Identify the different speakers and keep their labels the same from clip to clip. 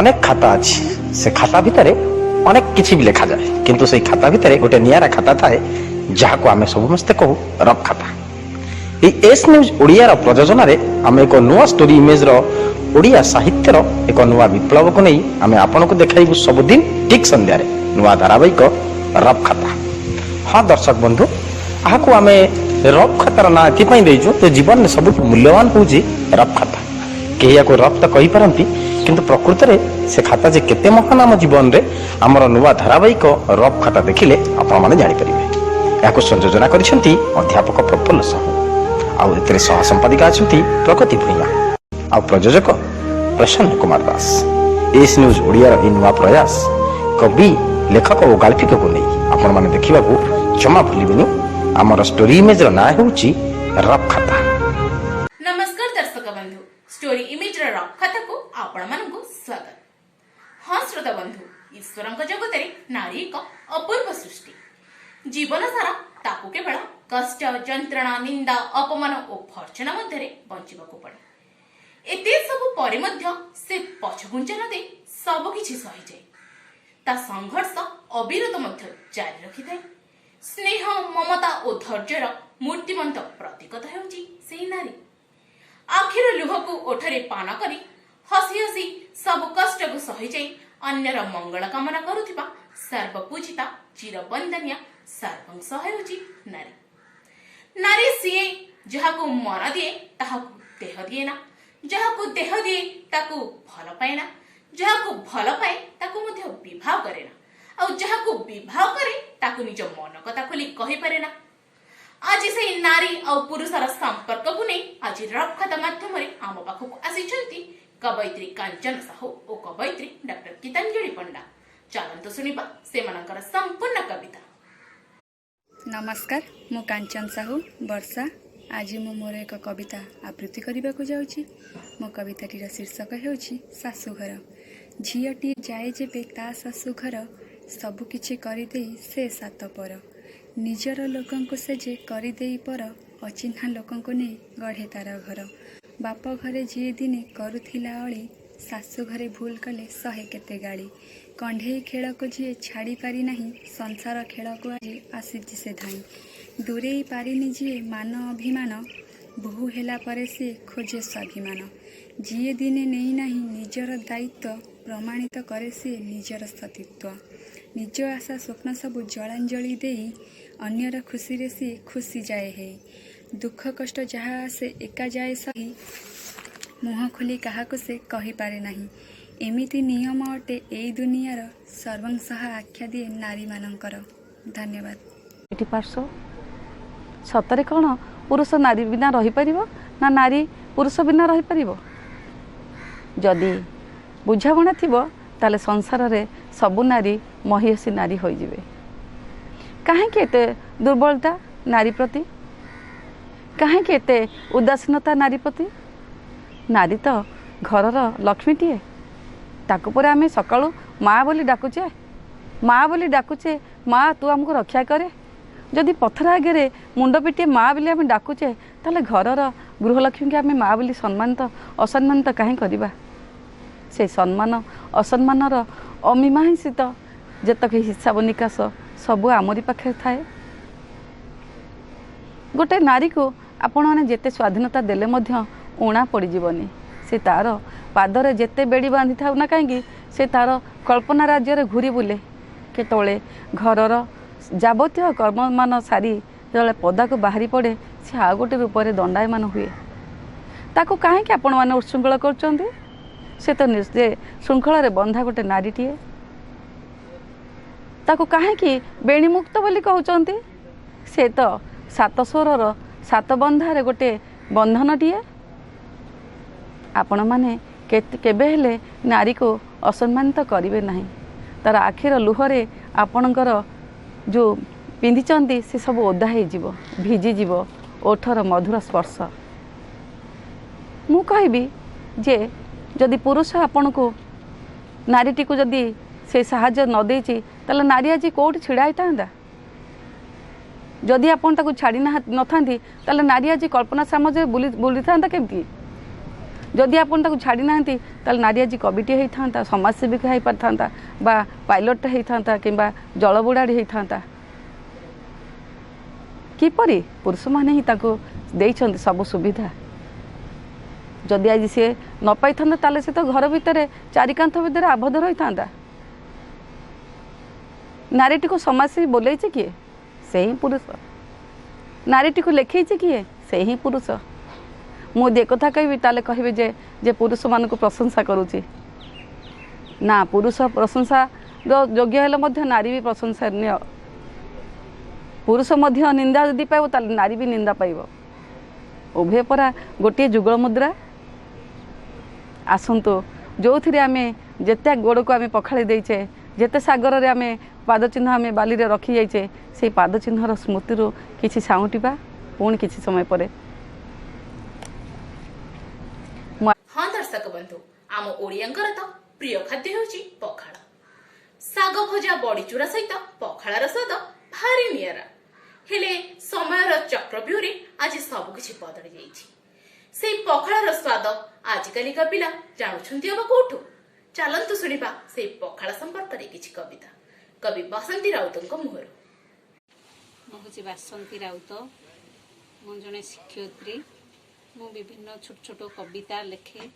Speaker 1: अनेक खाता अच्छी से खाता भितर अनेक किसी भी लिखा जाए किंतु से खाता भितर गोटे नियारा खाता थाए जहाँ को आम समस्ते कहू रफ खाता। एस न्यूज ओडिया प्रयोजन आम एक नुआ स्टोरी इमेज ओडिया साहित्यर एक नुआ विप्लव को नहीं आम आपन को देखाइबू सबुदिन ठीक संध्या नुआ धारावाहिक रफ खाता। हाँ दर्शक बंधु आपको आम रफ खातार ना एपाई तो जीवन में सब मूल्यवान हूँ रफ खाता। कहीं या रफ तो कही पारती किंतु प्रकृत में से खाता जे केते महान आम जीवन में आमर नुआ धारावाहिक रफ खाता देखिले आपण माने जानि परिबे। याको संयोजना करिसेंती अध्यापक प्रफुल्ल साहू आउ एतरे सह संपादिका अछंती प्रगति भुइया आउ प्रयोजक प्रसन्न कुमार दास। एस न्यूज ओडिया इ नुआ प्रयास कवि लेखक और गाल्पिक को नहीं आपण माने देखिबा को जमा भूलिबेनी। आमर स्टोरी इमेज ना होउची रफ खाता।
Speaker 2: नमस्कार दर्शक बंधु, स्टोरी इमेज रफ खाता को आपण मानकु स्वागत। हाँ श्रोता बंधु, ईश्वरंक जगत नारी एक अपूर्व सृष्टि। जीवन सारा ताकू केवल कष्ट जंत्रणा निंदा अपमान और भर्सना मध्य बंचवाक पड़े। एते सब परे मध्य से पछघुंचा न दे सब किछि सही जाए। ता संघर्ष अविरत मध्य जारी रखि थाए। स्नेह ममता और धैर्यर मूर्तिमंत प्रतीकता हेउची सेही नारी। आखिर लुह को ओठरे पान करी हसी हसी सब कष्ट को सही जाई अन्यर मंगल कामना करुथिबा सर्वपूजिता चिरबंदनिया सर्वंश हेउची नारी। नारी सीए जहाको मन दिए ताहाको देह दिए ना, जहाको देह दिए ताको भल पाए ना, जहाको भल पाए ताको मध्य विवाह करे ना, और जहाको विवाह करे ताको निज मन कथा खोली कहि पारे ना। आज से नारी और पुरुषर संपर्क को नहीं आज रफ खाता माध्यम आम पाखक आसी कवयित्री कांचन साहू और कवयित्री डॉक्टर गीतांजलि पंडा। चलंतु सुनिबा सेमानकर संपूर्ण कविता।
Speaker 3: नमस्कार, मु कांचन साहू वर्षा। आज मु मोर एक कविता आवृत्ति करने को जाऊँगी। मो कविताटीर शीर्षक हेउछि शाशुघर। झीयटी जाए जेबे ता शाशुघर सबुकिछि करिदेई से सात पर। निजर लोकंकु से जे करिदेई पर अचिन्हा लोकंकु ने गढ़े तार घर। बाप घरे जी दिने करुथिला अली शाशु घरे भूल कले सहे केते गाड़ी। कंढेई खेल को जी छाड़ी पारी नहीं संसार खेल को आज आसीची से धाई। दूरेई पारिनी जी मान अभिमान बहु हेला परे से खोजे स्वाभिमान। जी दिने नहीं नहीं निजर दायित्व प्रमाणित करे से निजर सतीत्व। निज आशा स्वप्न सबु जलांजलि देई अन्यर खुशी रे से खुशी जाए है। दुख कष्ट जहाँ आसे एका जाए सही मुह खोली काहाको से कहि पारे नहीं। एमिति नियम अटे एई दुनियार सर्वंसहा आख्या दिए नारी मानकर। धन्यवाद।
Speaker 4: एटी पार्श्व सतरे कौन पुरुष नारी बिना रही परिबो ना नारी पुरुष बिना रही परिबो? जदि बुझाबणा थिबो ताले संसार रे सबु नारी महिषी नारी होई जिवे। काहेकि एते दुर्बलता नारी प्रति? काहेकि एते उदासीनता नारी प्रति? नारी तो घरर लक्ष्मीटीए। ताको पर आमे सकाळु माँ बोली डाकुचे, माँ बोली डाकुचे, माँ तू आमको रक्षा करे। जदि पथर आगे मुंड पिटे माँ बोली आमे डाकुचे ताले घरर गृहलक्ष्मी के आमे माँ बोली सम्मानित असम्मानित काहे करिबा? से सम्मान असम्मानर अमीमांसित जेतक हिसाब निकास सबू आमरी पाखे थाए। गोटे नारी को आपण मैंने जेते स्वाधीनता देले मध्य ऊणा पड़ीजनी। से तार पादरे जेते बेड़ी बांधि थाउ ना कहीं से तार कल्पना राज्य घूरी बुले। केतले घरर जाबतीय कर्म मान सारी जो पदा को बाहरी पड़े से आ गोटे रूप में दंडायमान हुए। ताको कहीं आपण मैंने उच्छृंखल कर से तो निजे श्रृंखल बंधा गोटे नारीटीए। ताको कहीं बेणी मुक्त बोली कहते से तो सात स्वरर सात बंधारे गोटे बंधनटीए। आपण माने केबे हेले नारी को असम्मानित करिवे नहीं। तार आखिर लुहरे आपणकर जो पिंधिचंती से सब ओदा हो जीवो, भिजी जीवो ओठर मधुर स्पर्श। मु कहबी जे जदि पुरुष आपण को नारीटी को जदि से साहाଯ୍य न देछि ताले नारी आज कोठी छिड़ा होता। जदि आपण ताको छाड़ी न था ताले नारी आज कल्पना साम्राज्य बुली था केमती? जदि आपन ताको छाड़ी नांती ताल नारी आज कविटे होता समाजसेविका हो पारता बा पायलट होता किंबा जलबुड़ाड़ी होता किपरि पुरुष माने ही ताको देइछन्ति सब सुविधा जदि आज सी न पाई था ताले से तो घर भितर चारिकांथ भितर आबद्ध रही था नारीटी को समाजसेवी बोले किए से ही पुरुष नारीटी को लिखे किए से ही पुरुष मुझे कथा कहबी ताले कहबे जे पुरुष मान को प्रशंसा करुच्ची ना पुरुष प्रशंसा योग्य हेले मध्य नारी भी प्रशंसनीय पुरुष मध्य निंदा यदि पाइब ताले नारी भी निंदा पाइब उभय परा गोटे जुगल मुद्रा आसतु जो थी आम जिते गोड़ को आम पखाड़ी देचे जिते सागर रे आम पाद चिन्ह आम बाली रे रखी जाइए से पाद चिन्हर स्मृति किसी साउंटिबा पुणी किसी समय पर
Speaker 2: हाँ दर्शक बंधु आम ओडियांकर तो प्रिय खाद्य होची पखाळ साग भजा बड़ी चूरा सहित पखाळार स्वाद भारी नियारा हेले समयर चक्रव्यूह आज सबकिछि बदली जाइछि से पखाळार स्वाद आजिकालिका पिला जानुछन्ति अब कोठु चलन्तु शुणिबा से पखाळ संपर्क रे किछि कविता कवि बसंती राउतଙ୍କ मुहर
Speaker 5: मु हूँ बासंती राउत मु जड़े शिक्षयित्री मु विभिन्न छोट छोट कविता लेखे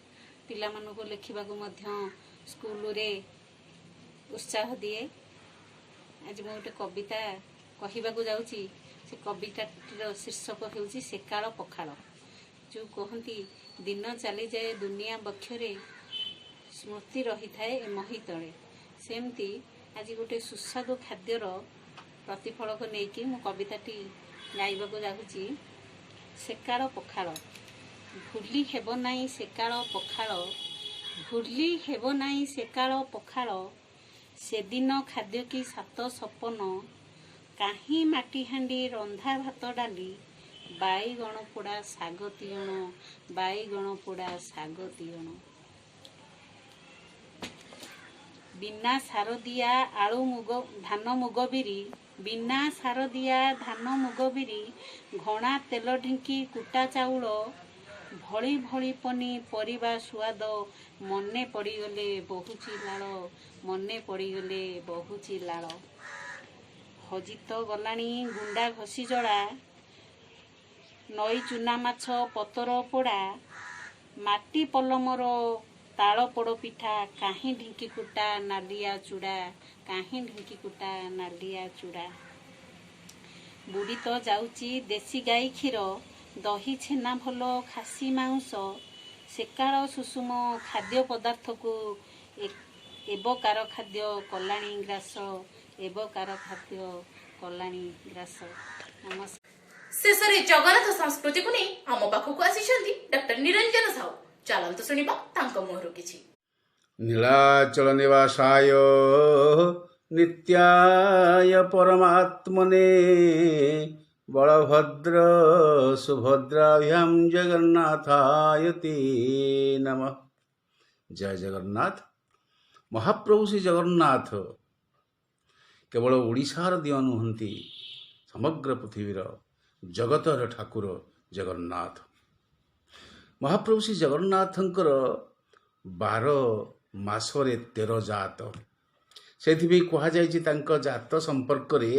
Speaker 5: पिला मानक लेखा स्कूल रे उत्साह दिए आज मु गोटे कविता कहवाक जाऊँगी से कवितार शीर्षक हूँ सेकाल पखाल जो कहती दिन चली जाए दुनिया बक्षरे स्मृति रही थाए मही तले सेमती आज गोटे सुस्वादु खाद्यर प्रतिफल को लेकिन मु कविताटी गाइबाक जाऊँगी सेकाल पखाल भूली हेब नाई सेकाल पखाल भूली हेब नाई सेकाल पखाल से दिन खाद्य की सात सपन काहीं माटी हांडी रंधा भात डाली बाईगण पोड़ा साग तियण बाईगण पोड़ा साग तियण बिना सार दिया आलू मुग धान मुग बिरी बिना सार दिया धान मुग बिरी घणा तेल ढिंकी कुटा चाउल भली भली पनी परिबा सुआद मने पड़ीगले बहुची लाल मने पड़ीगले बहुची लाल हजित गलाणी गुंडा घसी जड़ा नई चुना माछ पतर पोड़ा माटी पलमर ताल पोड़ पिठा काहीं ढिंकी कुटा नालिया चूड़ा काहीं ढिंकी कुटा नालिया चूड़ा बुड़ी तो जाउची देसी गाई क्षीर दही छेना भल खासी मांस सेकाल सुषुम खाद्य पदार्थ को एबकार खाद्य कलाणी ग्रास एबकार खाद्य कलाणी ग्रास नमस्कार
Speaker 2: शेष जगन्नाथ संस्कृति को नहीं आम पाखक आसी डॉक्टर निरंजन साहू चलतु शुणा मुहर किछि
Speaker 6: नीलाचल निवासाय नित्याय परमात्मने बलभद्र सुभद्राभ्यां जगन्नाथाय ते नमः। जय जगन्नाथ। महाप्रभु श्री जगन्नाथ केवल ओडिशार दिय नुहंती समग्र पृथ्वीर जगतर ठाकुर जगन्नाथ। महाप्रभु श्री जगन्नाथंकर 12 मासरे 13 जात से कह जाए जात संपर्क रे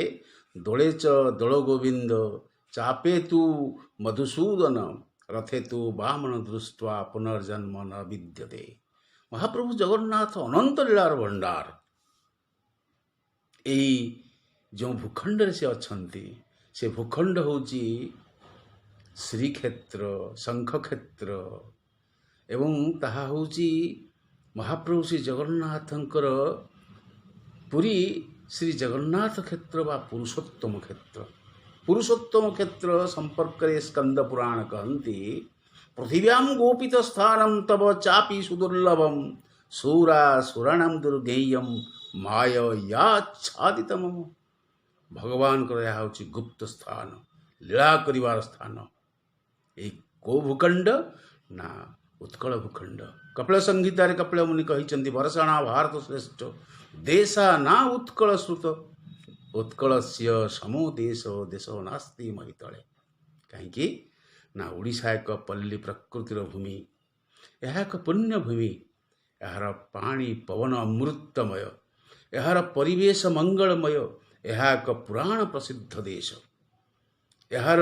Speaker 6: दोले च दोल गोविंद चापे तू मधुसूदन रथे तू बामन दृष्ट्वा पुनर्जन्म न विद्यते। महाप्रभु जगन्नाथ अनंत लीलार भंडार यही जो भूखंड से अच्छी से भूखंड होची श्रीक्षेत्र शंखक्षेत्र एवं ताहा होची महाप्रभु श्री जगन्नाथंकर पुरी श्री जगन्नाथ क्षेत्र बा पुरुषोत्तम क्षेत्र। पुरुषोत्तम क्षेत्र संपर्क रे स्कंद पुराण कहती पृथिव्यां गोपित स्थानम तब चापी सुदुर्लभम सूरा सुराणाम दुर्गेयम मायाच्छादितम। भगवान को यह हूँ गुप्त स्थान लीला करिवार स्थान एक को भूखंड ना उत्कल भूखंड। कपिल संहिता कपिल मुनि कही वर्षाणा भारत श्रेष्ठ देशा ना उत्कल श्रुत उत्कल से समो देश देश नास्ति महितले कहीं ना ओडिशा एक पल्ली प्रकृतिर भूमि ଏହା ଏକ ପୁଣ୍ୟଭୂମି। ଏହାର ପାଣି ପବନ ଅମୃତମୟ, ଏହାର ପରିବେଶ ମଙ୍ଗଳମୟ। ଏହା ଏକ ପୁରାଣ ପ୍ରସିଦ୍ଧ ଦେଶ। ଏହାର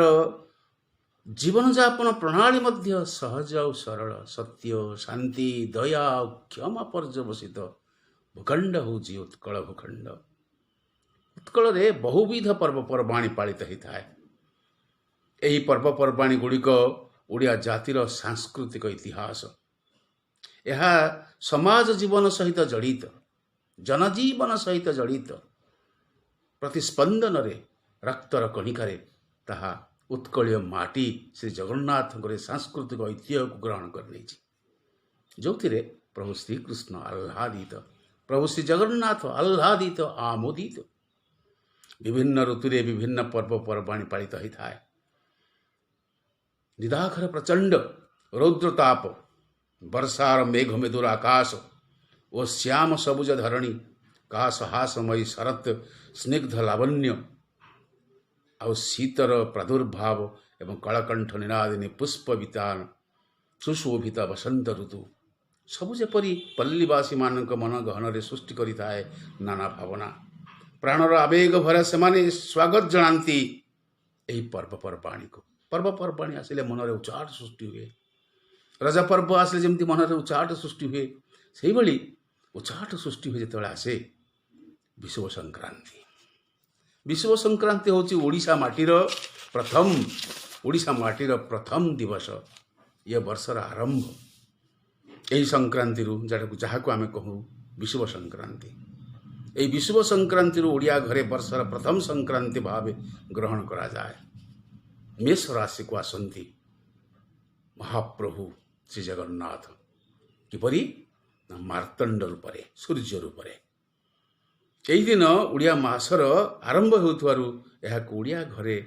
Speaker 6: ଜୀବନଯାପନ ପ୍ରଣାଳୀ ମଧ୍ୟ ସହଜ ଆଉ ସରଳ। ସତ୍ୟ, ଶାନ୍ତି, ଦୟା ଆଉ କ୍ଷମା ପର୍ଯ୍ୟବସିତ ଭୂଖଣ୍ଡ ହେଉଛି ଉତ୍କଳ ଭୂଖଣ୍ଡ। ଉତ୍କଳରେ ବହୁବିଧ ପର୍ବପର୍ବାଣି ପାଳିତ ହୋଇଥାଏ। ଏହି ପର୍ବପର୍ବାଣି ଗୁଡ଼ିକ ଓଡ଼ିଆ ଜାତିର ସାଂସ୍କୃତିକ ଇତିହାସ। ଏହା ସମାଜ ଜୀବନ ସହିତ ଜଡ଼ିତ, ଜନଜୀବନ ସହିତ ଜଡ଼ିତ। ପ୍ରତିସ୍ପନ୍ଦନରେ, ରକ୍ତର କଣିକାରେ ତାହା ଉତ୍କଳୀୟ ମାଟି ଶ୍ରୀ ଜଗନ୍ନାଥଙ୍କର ସାଂସ୍କୃତିକ ଐତିହ୍ୟକୁ ଗ୍ରହଣ କରିନେଇଛି, ଯେଉଁଥିରେ ପ୍ରଭୁ ଶ୍ରୀକୃଷ୍ଣ ଆହ୍ଲାଦିତ, ପ୍ରଭୁ ଶ୍ରୀ ଜଗନ୍ନାଥ ଆହ୍ଲାଦିତ, ଆମୋଦିତ। ବିଭିନ୍ନ ଋତୁରେ ବିଭିନ୍ନ ପର୍ବପର୍ବାଣି ପାଳିତ ହୋଇଥାଏ। ନିଦାଘର ପ୍ରଚଣ୍ଡ ରୌଦ୍ରତାପ, ବର୍ଷାର ମେଘମେଦୁର ଆକାଶ ଓ ଶ୍ୟାମ ସବୁଜ ଧରଣୀ, କାଶ ହାସମୟୀ ଶରତ ସ୍ନିଗ୍ଧ ଲାବଣ୍ୟ ଆଉ ଶୀତର ପ୍ରାଦୁର୍ଭାବ ଏବଂ କଳକଣ୍ଠ ନିନାଦିନୀ ପୁଷ୍ପ ବିତାନ, ସୁଶୋଭିତ ବସନ୍ତ ଋତୁ ସବୁ ଯେପରି ପଲ୍ଲୀବାସୀମାନଙ୍କ ମନ ଗହନରେ ସୃଷ୍ଟି କରିଥାଏ ନାନା ଭାବନା। ପ୍ରାଣର ଆବେଗ ଭରା ସେମାନେ ସ୍ୱାଗତ ଜଣାନ୍ତି ଏହି ପର୍ବପର୍ବାଣୀକୁ। ପର୍ବପର୍ବାଣୀ ଆସିଲେ ମନରେ ଉଚ୍ଚାଟ ସୃଷ୍ଟି ହୁଏ। ରଜପର୍ବ ଆସିଲେ ଯେମିତି ମନରେ ଉଚ୍ଚାଟ ସୃଷ୍ଟି ହୁଏ, ସେହିଭଳି ଉଚ୍ଚାଟ ସୃଷ୍ଟି ହୁଏ ଯେତେବେଳେ ଆସେ ବିଷୁବ ସଂକ୍ରାନ୍ତି। ବିଷୁବ ସଂକ୍ରାନ୍ତି ହେଉଛି ଓଡ଼ିଶା ମାଟିର ପ୍ରଥମ ଦିବସ। ଇଏ ବର୍ଷର ଆରମ୍ଭ। ଏହି ସଂକ୍ରାନ୍ତିରୁ ଯାହାକୁ ଆମେ କହୁ ବିଷୁବ ସଂକ୍ରାନ୍ତି, ଏହି ବିଷୁବ ସଂକ୍ରାନ୍ତିରୁ ଓଡ଼ିଆ ଘରେ ବର୍ଷର ପ୍ରଥମ ସଂକ୍ରାନ୍ତି ଭାବେ ଗ୍ରହଣ କରାଯାଏ। ମେଷ ରାଶିକୁ ଆସନ୍ତି ମହାପ୍ରଭୁ ଶ୍ରୀ ଜଗନ୍ନାଥ। କିପରି? ନା ମାର୍ତ୍ତଣ୍ଡ ରୂପରେ, ସୂର୍ଯ୍ୟ ରୂପରେ। ଏହି ଦିନ ଓଡ଼ିଆ ମାସର ଆରମ୍ଭ ହେଉଥିବାରୁ ଏହାକୁ ଓଡ଼ିଆ ଘରେ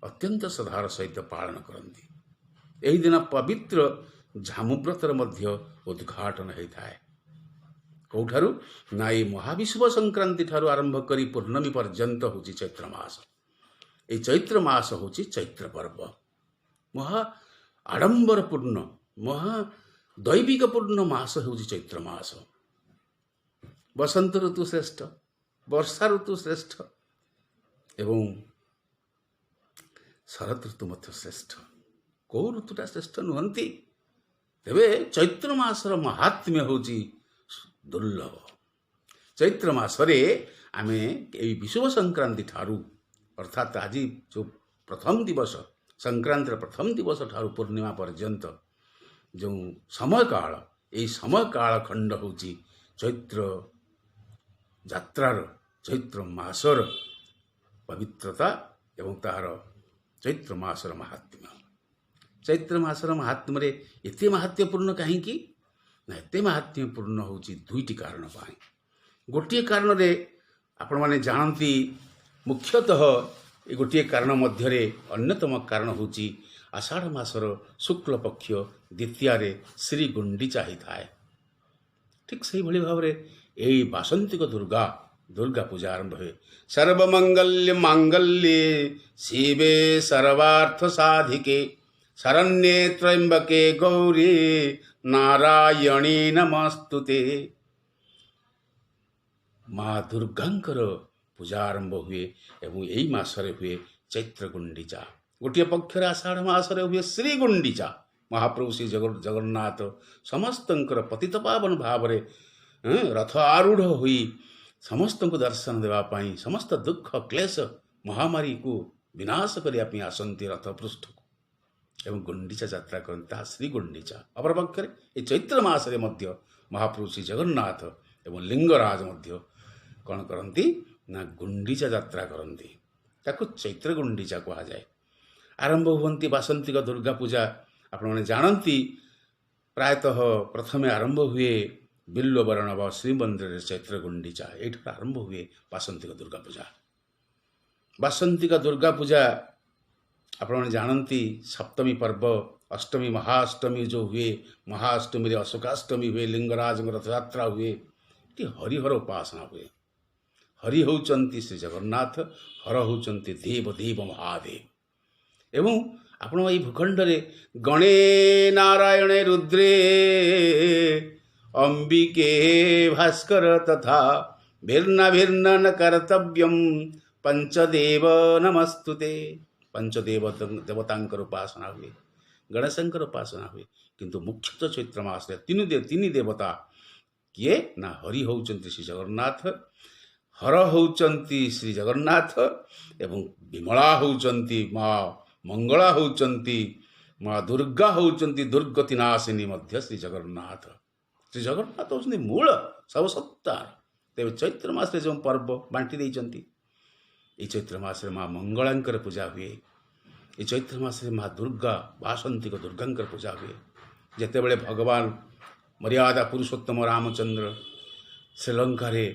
Speaker 6: ଅତ୍ୟନ୍ତ ଶ୍ରଦ୍ଧାର ସହିତ ପାଳନ କରନ୍ତି। ଏହି ଦିନ ପବିତ୍ର ଝାମୁବ୍ରତର ମଧ୍ୟ ଉଦ୍ଘାଟନ ହୋଇଥାଏ। କେଉଁଠାରୁ? ନା ଏହି ମହାବିଷୁବ ସଂକ୍ରାନ୍ତି ଠାରୁ ଆରମ୍ଭ କରି ପୂର୍ଣ୍ଣମୀ ପର୍ଯ୍ୟନ୍ତ ହେଉଛି ଚୈତ୍ର ମାସ। ଏହି ଚୈତ୍ର ମାସ ହେଉଛି ଚୈତ୍ର ପର୍ବ। ମହା ଆଡ଼ମ୍ବରପୂର୍ଣ୍ଣ, ମହା ଦୈବିକପୂର୍ଣ୍ଣ ମାସ ହେଉଛି ଚୈତ୍ର ମାସ। ବସନ୍ତ ଋତୁ ଶ୍ରେଷ୍ଠ, ବର୍ଷା ଋତୁ ଶ୍ରେଷ୍ଠ ଏବଂ ଶରତ ଋତୁ ମଧ୍ୟ ଶ୍ରେଷ୍ଠ। କେଉଁ ଋତୁଟା ଶ୍ରେଷ୍ଠ ନୁହନ୍ତି? ତେବେ ଚୈତ୍ର ମାସର ମହାତ୍ମ୍ୟ ହେଉଛି ଦୁର୍ଲଭ। ଚୈତ୍ର ମାସରେ ଆମେ ଏହି ବିଷୁବ ସଂକ୍ରାନ୍ତି ଠାରୁ, ଅର୍ଥାତ୍ ଆଜି ଯେଉଁ ପ୍ରଥମ ଦିବସ, ସଂକ୍ରାନ୍ତିର ପ୍ରଥମ ଦିବସ ଠାରୁ ପୂର୍ଣ୍ଣିମା ପର୍ଯ୍ୟନ୍ତ ଯେଉଁ ସମୟକାଳ, ଏହି ସମୟକାଳ ଖଣ୍ଡ ହେଉଛି ଚୈତ୍ର ଯାତ୍ରାର, ଚୈତ୍ର ମାସର ପବିତ୍ରତା ଏବଂ ତାହାର ଚୈତ୍ର ମାସର ମାହାତ୍ମ୍ୟ। ଚୈତ୍ର ମାସର ମାହାତ୍ମ୍ୟରେ ଏତେ ମାହାତ୍ମ୍ୟପୂର୍ଣ୍ଣ କାହିଁକି? ନା ଏତେ ମାହାତ୍ମ୍ୟପୂର୍ଣ୍ଣ ହେଉଛି ଦୁଇଟି କାରଣ ପାଇଁ। ଗୋଟିଏ କାରଣରେ ଆପଣମାନେ ଜାଣନ୍ତି, ମୁଖ୍ୟତଃ ଏ ଗୋଟିଏ କାରଣ ମଧ୍ୟରେ ଅନ୍ୟତମ କାରଣ ହେଉଛି ଆଷାଢ଼ ମାସର ଶୁକ୍ଳପକ୍ଷ ଦ୍ୱିତୀୟାରେ ଶ୍ରୀ ଗୁଣ୍ଡିଚା ହୋଇଥାଏ। ଠିକ୍ ସେହିଭଳି ଭାବରେ ଏହି ବାସନ୍ତିକ ଦୁର୍ଗା ପୂଜା ଆରମ୍ଭ ହୁଏ। ସର୍ବମଙ୍ଗଲ୍ୟ ମାଙ୍ଗଲ୍ୟେ ଶିବେ ସର୍ବାର୍ଥ ସାଧିକେ ଶରଣ୍ୟେ ତ୍ରୟମ୍ବକେ ଗୌରୀ ନାରାୟଣୀ ନମସ୍ତୁତେ। ମା ଦୁର୍ଗାଙ୍କର ପୂଜା ଆରମ୍ଭ ହୁଏ ଏବଂ ଏହି ମାସରେ ହୁଏ ଚୈତ୍ର ଗୁଣ୍ଡିଚା। ଗୋଟିଏ ପକ୍ଷରେ ଆଷାଢ଼ ମାସରେ ହୁଏ ଶ୍ରୀ ଗୁଣ୍ଡିଚା। ମହାପ୍ରଭୁ ଶ୍ରୀ ଜଗନ୍ନାଥ ସମସ୍ତଙ୍କର ପତିତପାବନ ଭାବରେ ରଥ ଆରୂଢ଼ ହୋଇ ସମସ୍ତଙ୍କୁ ଦର୍ଶନ ଦେବା ପାଇଁ, ସମସ୍ତ ଦୁଃଖ କ୍ଲେଶ ମହାମାରୀକୁ ବିନାଶ କରିବା ପାଇଁ ଆସନ୍ତି ରଥ ପୃଷ୍ଠକୁ ଏବଂ ଗୁଣ୍ଡିଚା ଯାତ୍ରା କରନ୍ତି, ତାହା ଶ୍ରୀ ଗୁଣ୍ଡିଚା। ଅପରପକ୍ଷରେ ଏହି ଚୈତ୍ର ମାସରେ ମଧ୍ୟ ମହାପ୍ରଭୁ ଶ୍ରୀ ଜଗନ୍ନାଥ ଏବଂ ଲିଙ୍ଗରାଜ ମଧ୍ୟ କ'ଣ କରନ୍ତି? ନା ଗୁଣ୍ଡିଚା ଯାତ୍ରା କରନ୍ତି। ତାକୁ ଚୈତ୍ର ଗୁଣ୍ଡିଚା କୁହାଯାଏ। ଆରମ୍ଭ ହୁଅନ୍ତି ବାସନ୍ତିକ ଦୁର୍ଗା ପୂଜା। ଆପଣମାନେ ଜାଣନ୍ତି, ପ୍ରାୟତଃ ପ୍ରଥମେ ଆରମ୍ଭ ହୁଏ ବିଲ୍ୱବରଣ ବା ଶ୍ରୀମନ୍ଦିରରେ ଚୈତ୍ର ଗୁଣ୍ଡିଚା। ଏଇଠାରୁ ଆରମ୍ଭ ହୁଏ ବାସନ୍ତିକ ଦୁର୍ଗା ପୂଜା। ବାସନ୍ତିକ ଦୁର୍ଗା ପୂଜା ଆପଣମାନେ ଜାଣନ୍ତି, ସପ୍ତମୀ ପର୍ବ, ଅଷ୍ଟମୀ ମହାଅଷ୍ଟମୀ ଯେଉଁ ହୁଏ, ମହାଅଷ୍ଟମୀରେ ଅଶୋକାଷ୍ଟମୀ ହୁଏ, ଲିଙ୍ଗରାଜଙ୍କ ରଥଯାତ୍ରା ହୁଏ, ଏଠି ହରିହର ଉପାସନା ହୁଏ। ହରି ହେଉଛନ୍ତି ଶ୍ରୀ ଜଗନ୍ନାଥ, ହର ହେଉଛନ୍ତି ଦେବ ଦେବ ମହାଦେବ। ଏବଂ ଆପଣ ଏଇ ଭୂଖଣ୍ଡରେ ଗଣେ ନାରାୟଣେ ରୁଦ୍ରେ ଅମ୍ବିକେ ଭାସ୍କର ତଥା ଭିର୍ନ ଭିର୍ନ ନ କର୍ତ୍ତବ୍ୟମ୍ ପଞ୍ଚଦେବ ନମସ୍ତୁତେ। ପଞ୍ଚଦେବ ଦେବତାଙ୍କର ଉପାସନା ହୁଏ, ଗଣେଶଙ୍କର ଉପାସନା ହୁଏ। କିନ୍ତୁ ମୁଖ୍ୟତଃ ଚୈତ୍ର ମାସରେ ତିନି ଦେବତା କିଏ ନା ହରି ହେଉଛନ୍ତି ଶ୍ରୀ ଜଗନ୍ନାଥ, ହର ହେଉଛନ୍ତି ଶ୍ରୀ ଜଗନ୍ନାଥ ଏବଂ ବିମଳା ହେଉଛନ୍ତି ମା ମଙ୍ଗଳା, ହେଉଛନ୍ତି ମା ଦୁର୍ଗା, ହେଉଛନ୍ତି ଦୁର୍ଗତି ନାଶିନୀ ମଧ୍ୟ ଶ୍ରୀ ଜଗନ୍ନାଥ। ଶ୍ରୀ ଜଗନ୍ନାଥ ହେଉଛନ୍ତି ମୂଳ ସବୁ ସତ୍ତାର। ତେବେ ଚୈତ୍ର ମାସରେ ଯେଉଁ ପର୍ବ ବାଣ୍ଟି ଦେଇଛନ୍ତି, এই ଚୈତ୍ର ମାସରେ ମା ମଙ୍ଗଳାଙ୍କର ପୂଜା ହୁଏ। এই ଚୈତ୍ର ମାସରେ ମା ଦୁର୍ଗା ବାସନ୍ତିକ ଦୁର୍ଗାଙ୍କର ପୂଜା ହୁଏ। ଯେତେବେଳେ ଭଗବାନ ମର୍ୟାଦା ପୁରୁଷୋତ୍ତମ ରାମଚନ୍ଦ୍ର ଶ୍ରୀଲଙ୍କାରେ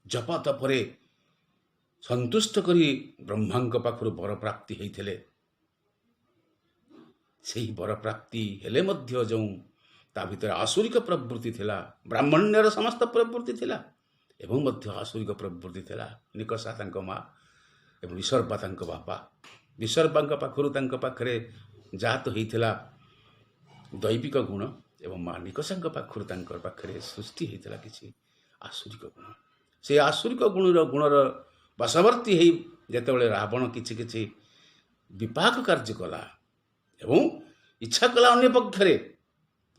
Speaker 6: ଜପ ତପରେ ସନ୍ତୁଷ୍ଟ କରି ବ୍ରହ୍ମାଙ୍କ ପାଖରୁ ବରପ୍ରାପ୍ତି ହେଇଥିଲେ, ସେହି ବରପ୍ରାପ୍ତି ହେଲେ ମଧ୍ୟ ଯେଉଁ ତା ଭିତରେ ଆସୁରିକ ପ୍ରବୃତ୍ତି ଥିଲା, ବ୍ରାହ୍ମଣ୍ୟର ସମସ୍ତ ପ୍ରବୃତ୍ତି ଥିଲା ଏବଂ ମଧ୍ୟ ଆସୁରିକ ପ୍ରବୃତ୍ତି ଥିଲା। ନିକଷା ତାଙ୍କ ମା ଏବଂ ବିସର୍ବା ତାଙ୍କ ବାପା। ବିସର୍ବାଙ୍କ ପାଖରୁ ତାଙ୍କ ପାଖରେ ଜାତ ହେଇଥିଲା ଦୈବିକ ଗୁଣ ଏବଂ ମା ନିକଷାଙ୍କ ପାଖରୁ ତାଙ୍କ ପାଖରେ ସୃଷ୍ଟି ହେଇଥିଲା କିଛି ଆସୁରିକ ଗୁଣ। ସେ ଆସୁରିକ ଗୁଣର ବଶବର୍ତ୍ତୀ ହେଇ ଯେତେବେଳେ ରାବଣ କିଛି କିଛି ବିପାକ କାର୍ଯ୍ୟ କଲା ଏବଂ ଇଚ୍ଛା କଲା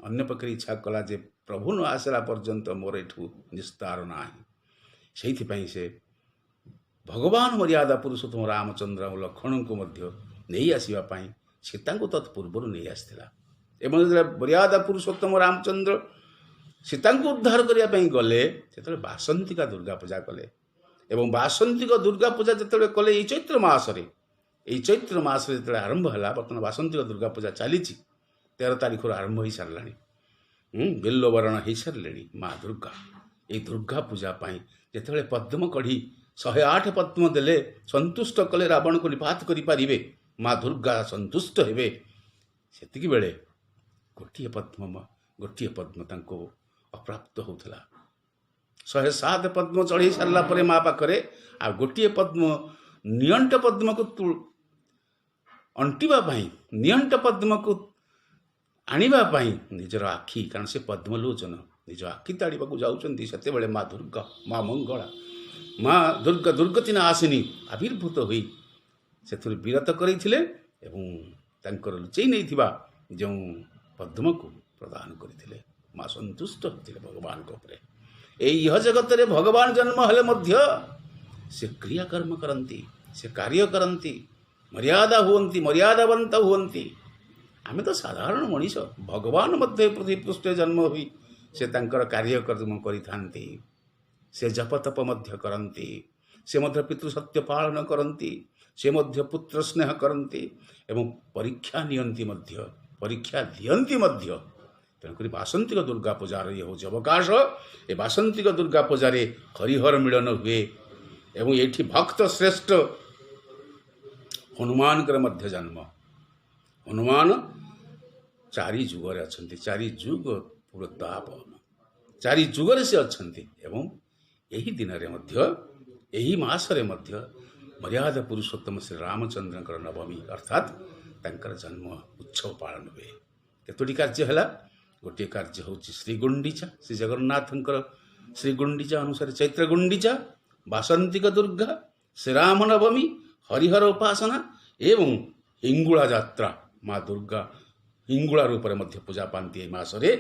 Speaker 6: ଅନ୍ୟ ପକ୍ଷରେ ଇଚ୍ଛା କଲା ଯେ ପ୍ରଭୁ ନ ଆସିଲା ପର୍ଯ୍ୟନ୍ତ ମୋର ଏଠୁ ନିସ୍ତାର ନାହିଁ, ସେଇଥିପାଇଁ ସେ ଭଗବାନ ମର୍ୟାଦା ପୁରୁଷୋତ୍ତମ ରାମଚନ୍ଦ୍ର ଓ ଲକ୍ଷ୍ମଣଙ୍କୁ ମଧ୍ୟ ନେଇ ଆସିବା ପାଇଁ ସେ ତାଙ୍କୁ ତତ୍ପୂର୍ବରୁ ନେଇ ଆସିଥିଲା। ଏବଂ ଯେତେବେଳେ ମର୍ୟାଦା ପୁରୁଷୋତ୍ତମ ରାମଚନ୍ଦ୍ର ସୀତାଙ୍କୁ ଉଦ୍ଧାର କରିବା ପାଇଁ ଗଲେ, ସେତେବେଳେ ବାସନ୍ତିକା ଦୁର୍ଗା ପୂଜା କଲେ ଏବଂ ବାସନ୍ତିକ ଦୁର୍ଗା ପୂଜା ଯେତେବେଳେ କଲେ ଏଇ ଚୈତ୍ର ମାସରେ ଯେତେବେଳେ ଆରମ୍ଭ ହେଲା, ବର୍ତ୍ତମାନ ବାସନ୍ତିକ ଦୁର୍ଗା ପୂଜା ଚାଲିଛି, 13 ତାରିଖରୁ ଆରମ୍ଭ ହୋଇସାରିଲାଣି। ବେଲ୍ଲବରଣ ହୋଇସାରିଲେଣି ମା ଦୁର୍ଗା। এই ଦୁର୍ଗା ପୂଜା ପାଇଁ ଯେତେବେଳେ ପଦ୍ମ କଢ଼ି 108 ପଦ୍ମ ଦେଲେ, ସନ୍ତୁଷ୍ଟ କଲେ ରାବଣକୁ ନିପାତ କରିପାରିବେ, ମା ଦୁର୍ଗା ସନ୍ତୁଷ୍ଟ ହେବେ, ସେତିକି ବେଳେ ଗୋଟିଏ ପଦ୍ମ ତାଙ୍କୁ ଅପ୍ରାପ୍ତ ହେଉଥିଲା। 107 ପଦ୍ମ ଚଢ଼େଇ ସାରିଲା ପରେ ମା ପାଖରେ ଆଉ ଗୋଟିଏ ପଦ୍ମ, ନିଅଣ୍ଟ ପଦ୍ମକୁ ଅଣ୍ଟିବା ପାଇଁ, ନିଅଣ୍ଟ ପଦ୍ମକୁ ଆଣିବା ପାଇଁ ନିଜର ଆଖି, କାରଣ ସେ ପଦ୍ମଲୋଚନ, ନିଜ ଆଖି ତାଡ଼ିବାକୁ ଯାଉଛନ୍ତି, ସେତେବେଳେ ମା ଦୁର୍ଗା, ମା ମଙ୍ଗଳା, ମା ଦୁର୍ଗା ଦୁର୍ଗତି ନାଶିନୀ ଆବିର୍ଭୂତ ହୋଇ ସେଥିରୁ ବିରତ କରିଥିଲେ ଏବଂ ତାଙ୍କର ଲୁଚେଇ ନେଇଥିବା ଯେଉଁ ପଦ୍ମକୁ ପ୍ରଦାନ କରିଥିଲେ। ମା ସନ୍ତୁଷ୍ଟ ହୋଇଥିଲେ ଭଗବାନଙ୍କ ଉପରେ। এই ইহ ଜଗତରେ ଭଗବାନ ଜନ୍ମ ହେଲେ ମଧ୍ୟ ସେ କ୍ରିୟାକର୍ମ କରନ୍ତି, ସେ କାର୍ଯ୍ୟ କରନ୍ତି, ମର୍ୟାଦା ହୁଅନ୍ତି, ମର୍ୟାଦାବନ୍ତ ହୁଅନ୍ତି। ଆମେ ତ ସାଧାରଣ ମଣିଷ, ଭଗବାନ ମଧ୍ୟ ପୃଥିବୀ ପୃଷ୍ଠରେ ଜନ୍ମ ହୋଇ ସେ ତାଙ୍କର କାର୍ଯ୍ୟକ୍ରମ କରିଥାନ୍ତି। ସେ ଜପତପ ମଧ୍ୟ କରନ୍ତି, ସେ ମଧ୍ୟ ପିତୃସତ୍ୟ ପାଳନ କରନ୍ତି, ସେ ମଧ୍ୟ ପୁତ୍ର ସ୍ନେହ କରନ୍ତି ଏବଂ ପରୀକ୍ଷା ଦିଅନ୍ତି ମଧ୍ୟ। ତେଣୁକରି ବାସନ୍ତିକ ଦୁର୍ଗା ପୂଜାର ଇଏ ହେଉଛି ଅବକାଶ। ଏ ବାସନ୍ତିକ ଦୁର୍ଗା ପୂଜାରେ ହରିହର ମିଳନ ହୁଏ ଏବଂ ଏଇଠି ଭକ୍ତ ଶ୍ରେଷ୍ଠ ହନୁମାନଙ୍କର ମଧ୍ୟ ଜନ୍ମ। ହନୁମାନ 4 ଯୁଗରେ ଅଛନ୍ତି, 4 ଯୁଗ ପୁର ଦ୍ୱାପର, 4 ଯୁଗରେ ସେ ଅଛନ୍ତି ଏବଂ ଏହି ଦିନରେ ମଧ୍ୟ, ଏହି ମାସରେ ମଧ୍ୟ ମର୍ୟାଦା ପୁରୁଷୋତ୍ତମ ଶ୍ରୀ ରାମଚନ୍ଦ୍ରଙ୍କର ନବମୀ ଅର୍ଥାତ୍ ତାଙ୍କର ଜନ୍ମ ଉତ୍ସବ ପାଳନ ହୁଏ। କେତୋଟି କାର୍ଯ୍ୟ ହେଲା? ଗୋଟିଏ କାର୍ଯ୍ୟ ହେଉଛି ଶ୍ରୀଗୁଣ୍ଡିଚା, ଶ୍ରୀ ଜଗନ୍ନାଥଙ୍କର ଶ୍ରୀଗୁଣ୍ଡିଚା ଅନୁସାରେ ଚୈତ୍ର ଗୁଣ୍ଡିଚା, ବାସନ୍ତିକ ଦୁର୍ଗା, ଶ୍ରୀରାମ ନବମୀ, ହରିହର ଉପାସନା ଏବଂ ହିଙ୍ଗୁଳା ଯାତ୍ରା। ମା ଦୁର୍ଗା ହିଙ୍ଗୁଳା ରୂପରେ ମଧ୍ୟ ପୂଜା ପାଆନ୍ତି ଏହି ମାସରେ।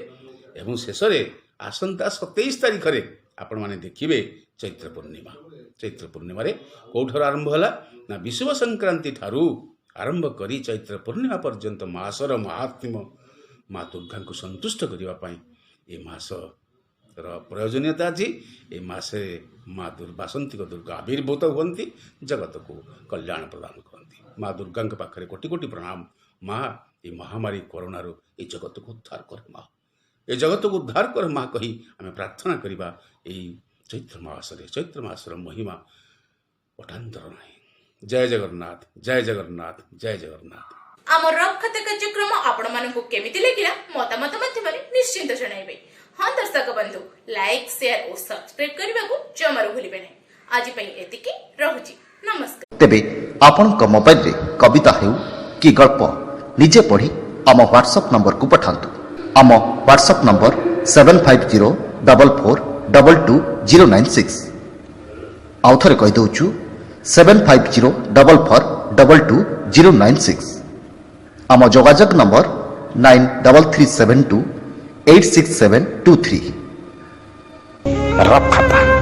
Speaker 6: ଏବଂ ଶେଷରେ ଆସନ୍ତା 27 ତାରିଖରେ ଆପଣମାନେ ଦେଖିବେ ଚୈତ୍ର ପୂର୍ଣ୍ଣିମା। ଚୈତ୍ର ପୂର୍ଣ୍ଣିମାରେ କେଉଁଠାରୁ ଆରମ୍ଭ ହେଲା ନା ବିଷୁବ ସଂକ୍ରାନ୍ତି ଠାରୁ ଆରମ୍ଭ କରି ଚୈତ୍ର ପୂର୍ଣ୍ଣିମା ପର୍ଯ୍ୟନ୍ତ ମାସର ମହାତ୍ମ୍ୟ ମା ଦୁର୍ଗାଙ୍କୁ ସନ୍ତୁଷ୍ଟ କରିବା ପାଇଁ ଏ ମାସର ପ୍ରୟୋଜନୀୟତା ଅଛି। ଏ ମାସରେ ମା ବାସନ୍ତିକ ଦୁର୍ଗା ଆବିର୍ଭୂତ ହୁଅନ୍ତି, ଜଗତକୁ କଲ୍ୟାଣ ପ୍ରଦାନ କରନ୍ତି। ମା ଦୁର୍ଗାଙ୍କ ପାଖରେ କୋଟି କୋଟି ପ୍ରଣାମ। ମା ଏ ମହାମାରୀ କରୋନାରୁ ଏ ଜଗତକୁ ଉଦ୍ଧାର କର ମା, ଏ ଜଗତକୁ ଉଦ୍ଧାର କର ମା କହି ଆମେ ପ୍ରାର୍ଥନା କରିବା। এই ଚୈତ୍ର ମାସର ମହିମା ଅଟାନ୍ତର ନାହିଁ। ଜୟ ଜଗନ୍ନାଥ, ଜୟ ଜଗନ୍ନାଥ, ଜୟ ଜଗନ୍ନାଥ।
Speaker 2: ଆମ ରକ୍ ଖାତା କାର୍ଯ୍ୟକ୍ରମ ଆପଣମାନଙ୍କୁ କେମିତି ଲାଗିଲା ମତାମତ ମାଧ୍ୟମରେ ନିଶ୍ଚିନ୍ତ ଜଣାଇବେ। ହଁ ଦର୍ଶକ ବନ୍ଧୁ, ଲାଇକ୍, ସେୟାର ଓ ସବସ୍କ୍ରାଇବ୍ କରିବାକୁ ଜମାରୁ ଭୁଲିବେ ନାହିଁ। ଆଜି ପାଇଁ ଏତିକି, ରହୁଛି, ନମସ୍କାର।
Speaker 7: ତେବେ ଆପଣଙ୍କ ମୋବାଇଲରେ କବିତା ହେଉ, कि गल्प निजे पढ़ी आम व्हाट्सएप नंबर को पठातु। आम व्हाट्सएप नंबर 7504422096। आउ थे कहीदे 7504422096। आम जोगाजोग नंबर 9337286723।
Speaker 1: रफ खाता